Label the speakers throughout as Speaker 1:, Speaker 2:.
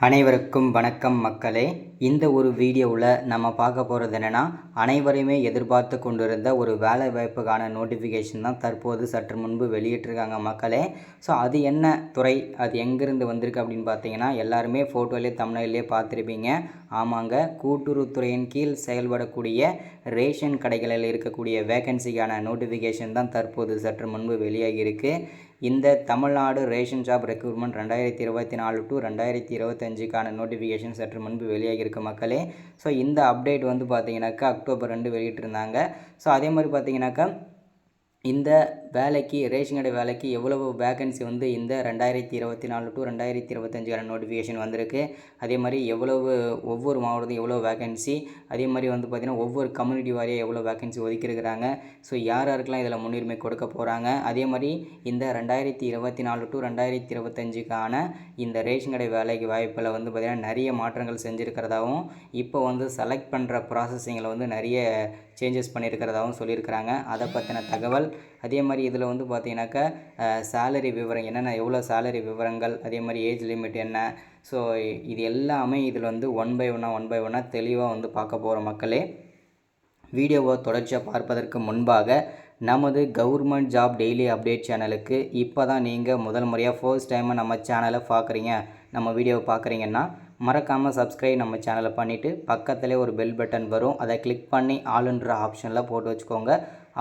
Speaker 1: அனைவருக்கும் வணக்கம் மக்களே. இந்த ஒரு வீடியோவில் நம்ம பார்க்க போகிறது என்னென்னா, அனைவரையுமே எதிர்பார்த்து கொண்டிருந்த ஒரு வேலை வாய்ப்புக்கான நோட்டிஃபிகேஷன் தான் தற்போது சற்று முன்பு வெளியிட்டிருக்காங்க மக்களே. ஸோ அது என்ன துறை, அது எங்கேருந்து வந்திருக்கு அப்படின்னு பார்த்தீங்கன்னா, எல்லாருமே ஃபோட்டோலேயே தமிழ்லேயே பார்த்துருப்பீங்க. ஆமாங்க, கூட்டுறவுத்துறையின் கீழ் செயல்படக்கூடிய ரேஷன் கடைகளில் இருக்கக்கூடிய வேகன்சிக்கான நோட்டிஃபிகேஷன் தான் தற்போது சற்று முன்பு வெளியாகியிருக்கு. இந்த Tamil Nadu ration job recruitment 2024 to 2025க்கான நோட்டிஃபிகேஷன் சற்று முன்பு வெளியாகியிருக்கு மக்களே. ஸோ இந்த அப்டேட் வந்து பார்த்தீங்கன்னாக்கா அக்டோபர் 2 வெளியிட்டிருந்தாங்க. ஸோ அதே மாதிரி பார்த்தீங்கன்னாக்கா இந்த வேலைக்கு ரேஷன் கடை வேலைக்கு எவ்வளவு வேகன்சி வந்து இந்த 2024 டு 2025க்கான நோட்டிஃபிகேஷன் வந்திருக்கு. அதே மாதிரி ஒவ்வொரு மாவட்டத்துக்கும் எவ்வளோ வேகன்சி, அதே மாதிரி வந்து பார்த்திங்கன்னா ஒவ்வொரு கம்யூனிட்டி வாரியாக எவ்வளோ வேகன்சி ஒதுக்கியிருக்கிறாங்க. ஸோ யாருக்கெல்லாம் இதில் முன்னுரிமை கொடுக்க போகிறாங்க. அதே மாதிரி இந்த 2024 டு 2025க்கான இந்த ரேஷன் கடை வேலைக்கு வாய்ப்பில் வந்து பார்த்திங்கன்னா நிறைய மாற்றங்கள் செஞ்சுருக்கிறதாகவும், இப்போ வந்து செலக்ட் பண்ணுற ப்ராசஸிங்கில் வந்து நிறைய சேஞ்சஸ் பண்ணியிருக்கிறதாகவும் சொல்லியிருக்கிறாங்க. அதை பற்றின தகவல், அதே மாதிரி இதில் வந்து பார்த்தீங்கன்னாக்கா சேலரி விவரம் என்னென்ன, எவ்வளோ சேலரி விவரங்கள், அதே மாதிரி ஏஜ் லிமிட் என்ன, ஸோ இது எல்லாமே இதில் வந்து ஒன் பை ஒன்னாக தெளிவாக வந்து பார்க்க போகிற மக்களே. வீடியோவை தொடர்ச்சியாக பார்ப்பதற்கு முன்பாக நமது கவர்மெண்ட் ஜாப் டெய்லி அப்டேட் சேனலுக்கு இப்போ தான் நீங்கள் முதல் முறையாக ஃபர்ஸ்ட் டைமாக நம்ம சேனலை பார்க்குறீங்க, நம்ம வீடியோவை பார்க்குறீங்கன்னா மறக்காமல் சப்ஸ்கிரைப் நம்ம சேனலை பண்ணிவிட்டு பக்கத்துலேயே ஒரு பெல் பட்டன் வரும், அதை கிளிக் பண்ணி ஆளுன்ற ஆப்ஷனில் போட்டு வச்சுக்கோங்க.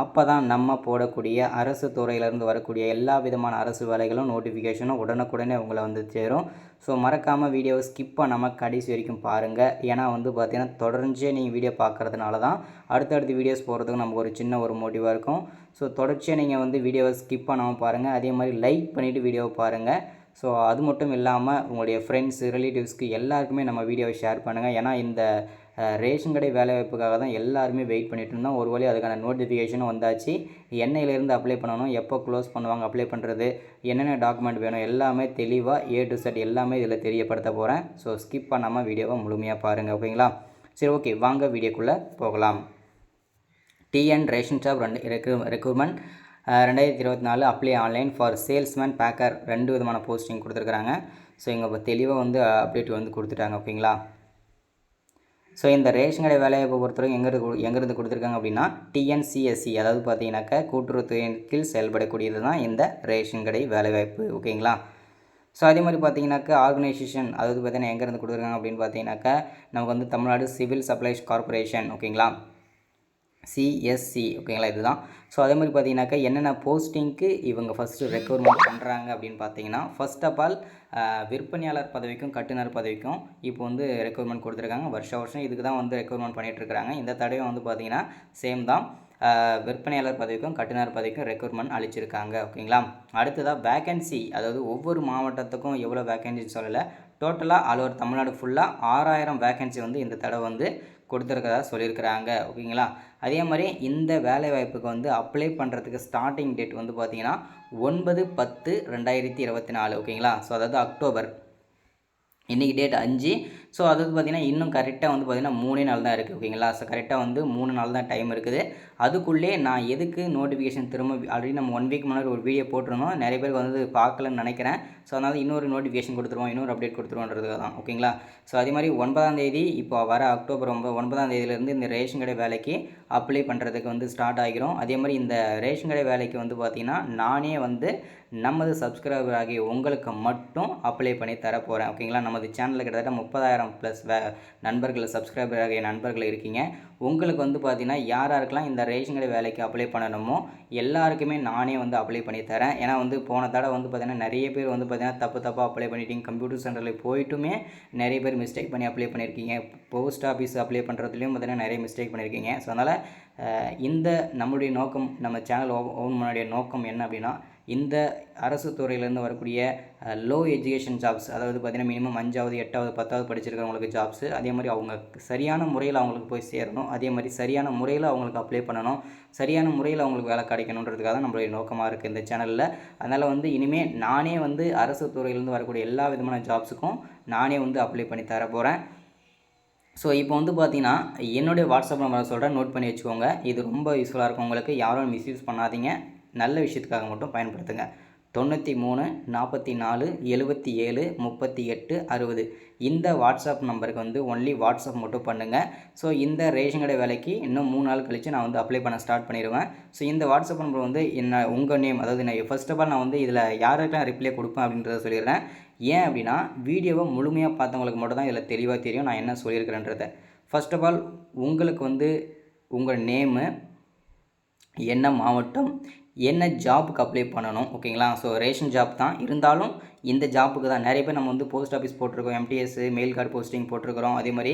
Speaker 1: அப்போ தான் நம்ம போடக்கூடிய அரசு துறையிலேருந்து வரக்கூடிய எல்லா விதமான அரசு வேலைகளும் நோட்டிஃபிகேஷனும் உடனுக்குடனே உங்களை வந்து சேரும். ஸோ மறக்காமல் வீடியோவை ஸ்கிப் பண்ணாமல் கடைசி வரைக்கும் பாருங்கள். ஏன்னா வந்து பார்த்திங்கன்னா தொடர்ச்சியாக நீங்கள் வீடியோ பார்க்குறதுனால தான் அடுத்தடுத்து வீடியோஸ் போகிறதுக்கு நமக்கு ஒரு சின்ன ஒரு மோட்டிவாக இருக்கும். ஸோ தொடர்ச்சியாக நீங்கள் வந்து வீடியோவை ஸ்கிப் பண்ணாமல் பாருங்கள். அதே மாதிரி லைக் பண்ணிவிட்டு வீடியோவை பாருங்கள். ஸோ அது மட்டும் இல்லாமல் உங்களுடைய ஃப்ரெண்ட்ஸ் ரிலேட்டிவ்ஸ்க்கு எல்லாருக்குமே நம்ம வீடியோவை ஷேர் பண்ணுங்கள். ஏன்னா இந்த ரேஷன் கடை வேலைவாய்ப்புக்காக தான் எல்லாருமே வெயிட் பண்ணிட்டு இருந்தோம். ஒரு வழி அதுக்கான நோட்டிஃபிகேஷனும் வந்தாச்சு. என்னையிலேருந்து அப்ளை பண்ணணும், எப்போ க்ளோஸ் பண்ணுவாங்க அப்ளை பண்ணுறது, என்னென்ன டாக்குமெண்ட் வேணும், எல்லாமே தெளிவாக ஏ டு செட் எல்லாமே இதில் தெரியப்படுத்த போகிறேன். ஸோ ஸ்கிப் பண்ணாமல் வீடியோவை முழுமையாக பாருங்கள், ஓகேங்களா? சரி, ஓகே, வாங்க வீடியோக்குள்ளே போகலாம். TN ration job recruitment 2024 apply online for salesman Baker 2 விதமான போஸ்டிங் கொடுத்துருக்குறாங்க. ஸோ இங்கே இப்போ தெளிவாக வந்து அப்டேட் வந்து கொடுத்துட்டாங்க, ஓகேங்களா? ஸோ இந்த ரேஷன் கடை வேலைவாய்ப்பை பொறுத்தவரைக்கும் எங்கேருந்து கொடுத்துருக்காங்க அப்படின்னா டிஎன்சிஎஸ்சி, அதாவது பார்த்தீங்கன்னாக்கா கூட்டுறவுத்துறையின் கீழ் செயல்படக்கூடியது தான் இந்த ரேஷன் கடை வேலைவாய்ப்பு, ஓகேங்களா? ஸோ அதே மாதிரி பார்த்தீங்கன்னாக்கா ஆர்கனைசேஷன், அதாவது பார்த்தீங்கன்னா எங்கேருந்து கொடுத்துருக்காங்க அப்படின்னு பார்த்தீங்கன்னாக்கா நமக்கு வந்து தமிழ்நாடு சிவில் சப்ளைஸ் கார்பரேஷன், ஓகேங்களா? சிஎஸ்சி, ஓகேங்களா? இதுதான். ஸோ அதே மாதிரி பார்த்தீங்கன்னாக்கா என்னென்ன போஸ்டிங்க்கு இவங்க ஃபஸ்ட்டு ரெக்ரூட்மெண்ட் பண்ணுறாங்க அப்படின்னு பார்த்தீங்கன்னா, ஃபர்ஸ்ட் ஆஃப் ஆல் விற்பனையாளர் பதவிக்கும் கட்டுநர் பதவிக்கும் இப்போ வந்து ரெக்ரூட்மெண்ட் கொடுத்துருக்காங்க. வருஷம் இதுக்கு தான் வந்து ரெக்ரூட்மெண்ட் பண்ணிகிட்ருக்கிறாங்க. இந்த தடவை வந்து பார்த்திங்கன்னா சேம் தான், விற்பனையாளர் பதவிக்கும் கட்டுநர் பதவிக்கும் ரெக்ரூட்மெண்ட் அளிச்சிருக்காங்க, ஓகேங்களா? அடுத்ததாக வேகன்சி, அதாவது ஒவ்வொரு மாவட்டத்துக்கும் எவ்வளோ வேகன்சி சொல்லலை, டோட்டலாக ஆல் ஓவர் தமிழ்நாடு ஃபுல்லாக 6000 வேகன்சி வந்து இந்த தடவை வந்து கொடுத்துருக்கதா சொல்லியிருக்கிறாங்க, ஓகேங்களா? அதே மாதிரி இந்த வேலை வாய்ப்புக்கு வந்து அப்ளை பண்ணுறதுக்கு ஸ்டார்டிங் டேட் வந்து பார்த்திங்கன்னா 9/10/2024, ஓகேங்களா? ஸோ அதாவது அக்டோபர், இன்றைக்கி டேட் 5. ஸோ அதாவது பார்த்திங்கன்னா இன்னும் கரெக்டாக வந்து பார்த்திங்கன்னா 3 நாள் தான் இருக்குது, ஓகேங்களா? ஸோ கரெக்டாக வந்து 3 நாள் தான் டைம் இருக்குது. அதுக்குள்ளே நான் எதுக்கு நோட்டிஃபிகேஷன் திரும்ப ஆல்ரெடி நம்ம 1 வீக் முன்னாடி ஒரு வீடியோ போட்டிருந்தோம், நிறைய பேருக்கு வந்து பார்க்கலன்னு நினைக்கிறேன். ஸோ அதனால் இன்னொரு நோட்டிஃபிகேஷன் கொடுத்துருவோம், இன்னொரு அப்டேட் கொடுத்துருவோன்றதுக்காக தான், ஓகேங்களா? ஸோ அதே மாதிரி 9ஆம் தேதி, இப்போ வர அக்டோபர் 9ஆம் தேதியிலேருந்து இந்த ரேஷன் கடை வேலைக்கு அப்ளை பண்ணுறதுக்கு வந்து ஸ்டார்ட் ஆகிரும். அதே மாதிரி இந்த ரேஷன் கடை வேலைக்கு வந்து பார்த்திங்கன்னா நானே வந்து நமது சப்ஸ்கிரைபர் ஆகிய உங்களுக்கு மட்டும் அப்ளை பண்ணி தரப்போகிறேன், ஓகேங்களா? நமது சேனலில் கிட்டத்தட்ட 30,000+ நண்பர்கள், சப்ஸ்கிரைபர் ஆகிய நண்பர்கள் இருக்கீங்க. உங்களுக்கு வந்து பார்த்திங்கன்னா யாருக்கெல்லாம் இந்த ரேஷன் கடை வேலைக்கு அப்ளை பண்ணணுமோ எல்லாருக்குமே நானே வந்து அப்ளை பண்ணி தரேன். ஏன்னா வந்து போன தடவை வந்து பார்த்திங்கன்னா நிறைய பேர் வந்து பார்த்திங்கன்னா தப்பாக அப்ளை பண்ணிட்டீங்க. கம்ப்யூட்டர் சென்டரில் போய்ட்டுமே நிறைய பேர் மிஸ்டேக் பண்ணி அப்ளை பண்ணியிருக்கீங்க. போஸ்ட் ஆஃபீஸ் அப்ளை பண்ணுறதுலையும் பார்த்திங்கன்னா நிறைய மிஸ்டேக் பண்ணியிருக்கீங்க. ஸோ அதனால் இந்த நம்முடைய நோக்கம், நம்ம சேனல் ஓன் முன்னாடிய நோக்கம் என்ன அப்படின்னா, இந்த அரசு துறையிலேருந்து வரக்கூடிய லோ எஜுகேஷன் ஜாப்ஸ், அதாவது பார்த்திங்கன்னா மினிமம் 5வது 8வது 10வது படிச்சிருக்கிறவங்களுக்கு ஜாப்ஸு, அதே மாதிரி அவங்க சரியான முறையில் அவங்களுக்கு போய் சேரணும், அதே மாதிரி சரியான முறையில் அவங்களுக்கு அப்ளை பண்ணணும், சரியான முறையில் அவங்களுக்கு வேலை கிடைக்கணுன்றதுக்காக தான் நம்மளுடைய நோக்கமாக இருக்குது இந்த சேனலில். அதனால் வந்து இனிமேல் நானே வந்து அரசு துறையிலேருந்து வரக்கூடிய எல்லா விதமான ஜாப்ஸுக்கும் நானே வந்து அப்ளை பண்ணி தர போகிறேன். ஸோ இப்போ வந்து பார்த்திங்கன்னா என்னுடைய வாட்ஸ்அப் நம்பரை சொல்கிறேன், நோட் பண்ணி வச்சுக்கோங்க. இது ரொம்ப யூஸ்ஃபுல்லாக இருக்கும் உங்களுக்கு. யாரும் மிஸ்யூஸ் பண்ணாதீங்க, நல்ல விஷயத்துக்காக மட்டும் பயன்படுத்துங்க. 93 44 77 38 60 இந்த வாட்ஸ்அப் நம்பருக்கு வந்து ஒன்லி வாட்ஸ்அப் மட்டும் பண்ணுங்கள். ஸோ இந்த ரேஷன் கடை வேலைக்கு இன்னும் 3 நாள் கழித்து நான் வந்து அப்ளை பண்ண ஸ்டார்ட் பண்ணிடுவேன். ஸோ இந்த வாட்ஸ்அப் நம்பர் வந்து என்ன உங்கள் நேம், அதாவது நான் ஃபர்ஸ்ட் ஆஃப் ஆல் நான் வந்து இதில் யாருக்கெல்லாம் ரிப்ளை கொடுப்பேன் அப்படின்றத சொல்லிடுறேன். ஏன் அப்படின்னா வீடியோவை முழுமையாக பார்த்தவங்களுக்கு மட்டும் தான் இதில் தெளிவாக தெரியும் நான் என்ன சொல்லியிருக்கிறேன்றதை. ஃபர்ஸ்ட் ஆஃப் ஆல் உங்களுக்கு வந்து உங்கள் நேமு, என்ன மாவட்டம், என்ன ஜாப்புக்கு அப்ளை பண்ணணும், ஓகேங்களா. ஸோ ரேஷன் ஜாப் தான் இருந்தாலும் இந்த ஜாப்புக்கு தான் நிறைய பேர் நம்ம வந்து போஸ்ட் ஆஃபீஸ் போட்டிருக்கோம், எம்டிஎஸ் மெயில் கார்டு போஸ்டிங் போட்டிருக்கிறோம், அதே மாதிரி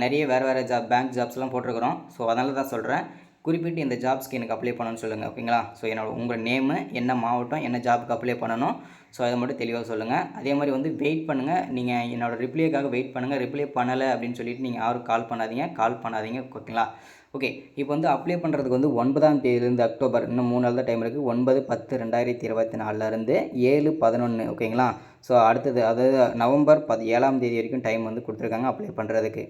Speaker 1: நிறைய வேறு ஜாப் பேங்க் ஜாப்ஸ்லாம் போட்டிருக்கிறோம். ஸோ அதனால தான் சொல்கிறேன், குறிப்பிட்டு இந்த ஜாப்ஸ்க்கு எனக்கு அப்ளை பண்ணணும்னு சொல்லுங்கள், ஓகேங்களா. ஸோ உங்கள் நேமு, என்ன மாவட்டம், என்ன ஜாப்புக்கு அப்ளை பண்ணணும், ஸோ அதை மட்டும் தெளிவாக சொல்லுங்கள். அதே மாதிரி வந்து வெயிட் பண்ணுங்கள், நீங்கள் என்னோடய ரிப்ளைக்காக வெயிட் பண்ணுங்கள். ரிப்ளை பண்ணலை அப்படின்னு சொல்லிட்டு நீங்கள் யாரும் கால் பண்ணாதீங்க, ஓகேங்களா. ஓகே, இப்போ வந்து அப்ளை பண்ணுறதுக்கு வந்து 9ஆம் தேதியிலேருந்து அக்டோபர், இன்னும் 3 நாள் தான் டைம் இருக்குது. 9/10/2024 7/11, ஓகேங்களா. ஸோ அடுத்தது அதாவது நவம்பர் 7ஆம் தேதி வரைக்கும் டைம் வந்து கொடுத்துருக்காங்க அப்ளை பண்ணுறதுக்கு.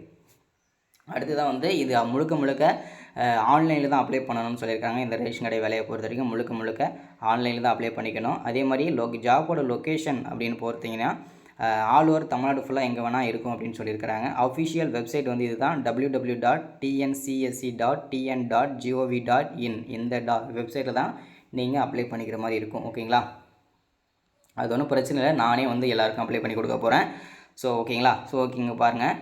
Speaker 1: அடுத்ததான் வந்து இது முழுக்க ஆன்லைனில் தான் அப்ளை பண்ணணும்னு சொல்லியிருக்காங்க. இந்த ரேஷன் கடை வேலையை பொறுத்த வரைக்கும் முழுக்க ஆன்லைனில் தான் அப்ளை பண்ணிக்கணும். அதே மாதிரி ஜாபோட லொக்கேஷன் அப்படின்னு பொறுத்திங்கன்னா ஆல் ஓவர் தமிழ்நாடு ஃபுல்லாக எங்கே வேணால் இருக்கும் அப்படின்னு சொல்லியிருக்கிறாங்க. அஃபிஷியல் வெப்சைட் வந்து இதுதான், www.tncsc.tn.gov.in. இந்த வெப்சைட்டில் தான் நீங்கள் அப்ளை பண்ணிக்கிற மாதிரி இருக்கும், ஓகேங்களா. அது ஒன்றும் பிரச்சனை இல்லை, நானே வந்து எல்லாருக்கும் அப்ளை பண்ணி கொடுக்க போகிறேன். ஸோ ஓகேங்களா. ஸோ ஓகேங்க, பாருங்கள்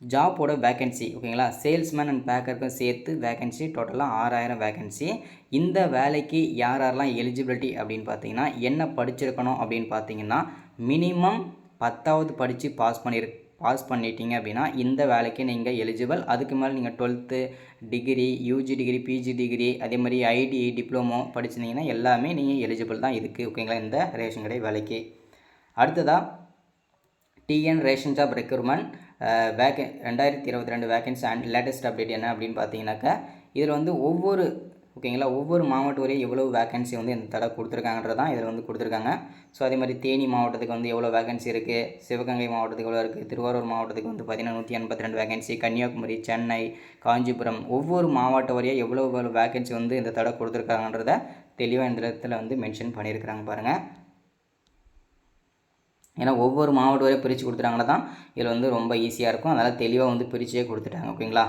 Speaker 1: ஜாப்போட வேக்கன்சி, ஓகேங்களா. சேல்ஸ்மேன் அண்ட் பேக்கருக்கும் சேர்த்து வேக்கன்சி டோட்டலாக 6000 வேக்கன்சி. இந்த வேலைக்கு யாரெல்லாம் எலிஜிபிலிட்டி அப்படின்னு பார்த்தீங்கன்னா, என்ன படிச்சிருக்கணும் அப்படின்னு பார்த்தீங்கன்னா, மினிமம் 10வது படித்து பாஸ் பண்ணிட்டீங்க அப்படின்னா இந்த வேலைக்கு நீங்கள் எலிஜிபிள். அதுக்கு மேலே நீங்கள் 12th degree, UG degree, PG degree, அதே மாதிரி ஐடி டிப்ளமோ படிச்சிருந்தீங்கன்னா எல்லாமே நீங்கள் எலிஜிபிள் தான் இருக்குது, ஓகேங்களா, இந்த ரேஷன் கடை வேலைக்கு. அடுத்ததாக TN ration job recruitment 2022 vacancy and latest update என்ன அப்படின்னு பார்த்தீங்கன்னாக்கா, இதில் வந்து ஒவ்வொரு மாவட்டம் வரையும் எவ்வளோ வேக்கன்சி வந்து இந்த தடவை கொடுத்துருக்காங்கன்றது தான் இதில் வந்து கொடுத்துருக்காங்க. ஸோ அதே மாதிரி தேனி மாவட்டத்துக்கு வந்து எவ்வளோ வேக்கன்சி இருக்குது, சிவகங்கை மாவட்டத்துக்கு எவ்வளோ இருக்குது, திருவாரூர் மாவட்டத்துக்கு வந்து பார்த்திங்கன்னா 182 வேக்கன்சி, கன்னியாகுமரி, சென்னை, காஞ்சிபுரம், ஒவ்வொரு மாவட்டம் வரையும் எவ்வளோ வேக்கன்சி வந்து இந்த தடவை கொடுத்துருக்காங்கன்றத தெளிவாக இந்த இடத்துல வந்து மென்ஷன் பண்ணியிருக்கிறாங்க பாருங்கள். ஏன்னா ஒவ்வொரு மாவட்டம் வரையும் பிரித்து கொடுத்துட்டாங்கன்னா தான் இதில் வந்து ரொம்ப ஈஸியாக இருக்கும். அதனால் தெளிவாக வந்து பிரிச்சே கொடுத்துட்டாங்க, ஓகேங்களா.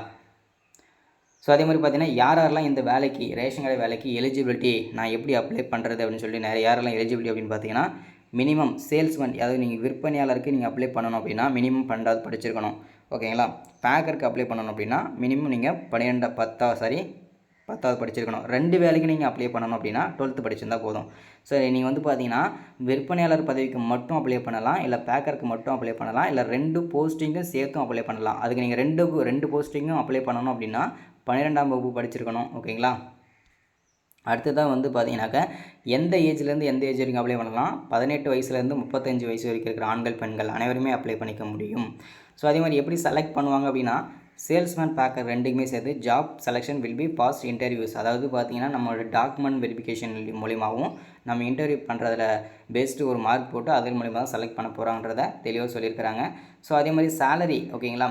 Speaker 1: ஸோ அதே மாதிரி பார்த்தீங்கன்னா யாரெல்லாம் இந்த வேலைக்கு ரேஷன் கடை வேலைக்கு எலிஜிபிலிட்டி, நான் எப்படி அப்ளை பண்ணுறது அப்படின்னு சொல்லி யாரெல்லாம் எலிஜிபிலிட்டி அப்படின்னு பார்த்தீங்கன்னா, மினிமம் சேல்ஸ்மேன், அதாவது நீங்கள் விற்பனையாளருக்கு நீங்கள் அப்ளை பண்ணணும் அப்படின்னா மினிமம் 12வது படிச்சிருக்கணும், ஓகேங்களா. பேக்கருக்கு அப்ளை பண்ணணும் அப்படின்னா மினிமம் நீங்கள் 10வது படிச்சிருக்கணும். 2 வேலைக்கு நீங்கள் அப்ளை பண்ணணும் அப்படின்னா 12th படிச்சிருந்தால் போதும். ஸோ நீங்கள் வந்து பார்த்தீங்கன்னா விற்பனையாளர் பதவிக்கு மட்டும் அப்ளை பண்ணலாம், இல்லை பேக்கருக்கு மட்டும் அப்ளை பண்ணலாம், இல்லை 2 போஸ்டிங்கும் சேர்த்தும் அப்ளை பண்ணலாம். அதுக்கு நீங்கள் 2 போஸ்டிங்கும் அப்ளை பண்ணணும் அப்படின்னா 12ஆம் வகுப்பு படிச்சிருக்கணும், ஓகேங்களா. அடுத்ததாக வந்து பார்த்தீங்கன்னாக்கா எந்த ஏஜ்லேருந்து எந்த ஏஜ் வரைக்கும் அப்ளை பண்ணலாம், 18 வயசுலேருந்து 35 வயசு வரைக்கும் இருக்கிற ஆண்கள் பெண்கள் அனைவருமே அப்ளை பண்ணிக்க முடியும். ஸோ அதே மாதிரி எப்படி செலக்ட் பண்ணுவாங்க அப்படின்னா, சேல்ஸ்மேன் பேக்கர் ரெண்டுக்குமே சேர்த்து job selection will be fast interviews. அதாவது பார்த்தீங்கன்னா நம்மளோட டாக்குமெண்ட் வெரிஃபிகேஷன் மூலியமாகவும் நம்ம இன்டர்வியூ பண்ணுறதுல பெஸ்ட்டு ஒரு மார்க் போட்டு அதன் மூலிமா தான் செலக்ட் பண்ண போகிறாங்கன்றத தெளிவாக சொல்லியிருக்கிறாங்க. ஸோ அதே மாதிரி சேலரி, ஓகேங்களா,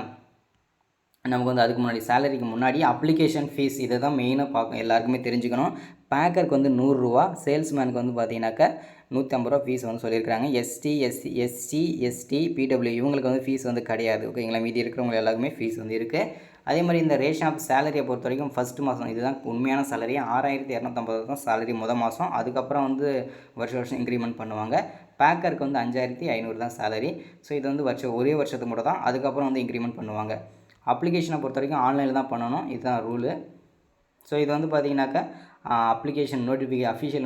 Speaker 1: நமக்கு வந்து அதுக்கு முன்னாடி சேலரிக்கு முன்னாடி அப்ளிகேஷன் ஃபீஸ் இதை தான் மெயினாக எல்லாருக்குமே தெரிஞ்சுக்கணும். பேக்கருக்கு வந்து 100 ரூபா, சேல்ஸ்மேனுக்கு வந்து பார்த்தீங்கன்னாக்கா 150 ரூபா ஃபீஸ் வந்து சொல்லியிருக்காங்க. எஸ்டி, பிடபிள்யூ இவங்களுக்கு வந்து ஃபீஸ் வந்து கிடையாது, ஓகேங்களா. மீதி இருக்கிறவங்க எல்லாருக்குமே ஃபீஸ் வந்து இருக்குது. அதே மாதிரி இந்த ரேஷன் ஆஃப் சேலரியை பொறுத்த வரைக்கும் ஃபஸ்ட்டு மாதம் இதுதான் உண்மையான சேலரி, 6250 தான் சேலரி மாதம். அதுக்கப்புறம் வந்து வருஷம் இன்க்ரிமெண்ட் பண்ணுவாங்க. பேக்கருக்கு வந்து 5500 தான் சேலரி. ஸோ இது வந்து ஒரே வருஷத்துக்கு மட்டும் தான், அதுக்கப்புறம் வந்து இன்க்ரிமெண்ட் பண்ணுவாங்க. அப்ளிகேஷனை பொறுத்த வரைக்கும் ஆன்லைனில் தான் பண்ணணும், இதுதான் ரூலு. ஸோ இது வந்து பார்த்தீங்கன்னாக்கா அஃபிஷியல்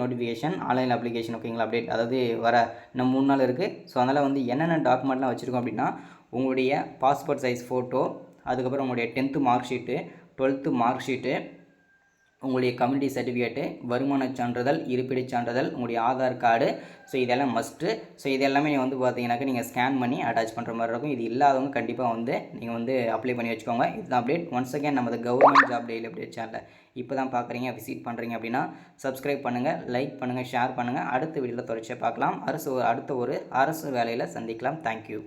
Speaker 1: நோட்டிஃபிகேஷன் ஆன்லைன் அப்ளிகேஷன், ஓகேங்களா, அப்டேட், அதாவது வர இன்னும் 3 நாள் இருக்குது. ஸோ அதனால் வந்து என்னென்ன டாக்குமெண்ட்லாம் வச்சுருக்கோம் அப்படின்னா, உங்களுடைய பாஸ்போர்ட் சைஸ் ஃபோட்டோ, அதுக்கப்புறம் உங்களுடைய 10th mark sheet, 12th mark sheet, உங்களுடைய கம்யூனிட்டி சர்டிஃபிகேட்டு, வருமான சான்றிதழ், இருப்பிடச் சான்றிதழ், உங்களுடைய ஆதார் கார்டு. ஸோ இதெல்லாம் மஸ்ட்டு. ஸோ இது எல்லாமே வந்து பார்த்தீங்கன்னாக்கா நீங்கள் ஸ்கேன் பண்ணி அட்டாச் பண்ணுற மாதிரி இருக்கும். இது இல்லாதவங்க கண்டிப்பாக வந்து நீங்கள் வந்து அப்ளை பண்ணி வச்சுக்கோங்க. இதுதான் அப்டேட். ஒன்ஸ் அகேன் நமது கவர்மெண்ட் ஜாப் டெய்லி அப்டேட் சேனலை இப்போ தான் பார்க்குறீங்க, விசிட் பண்ணுறீங்க அப்படின்னா சப்ஸ்கிரைப் பண்ணுங்கள், லைக் பண்ணுங்கள், ஷேர் பண்ணுங்கள். அடுத்த வீடியோவில் தொடர்ச்சியாக பார்க்கலாம். அடுத்த ஒரு அரசு வேலையில் சந்திக்கலாம். தேங்க்யூ.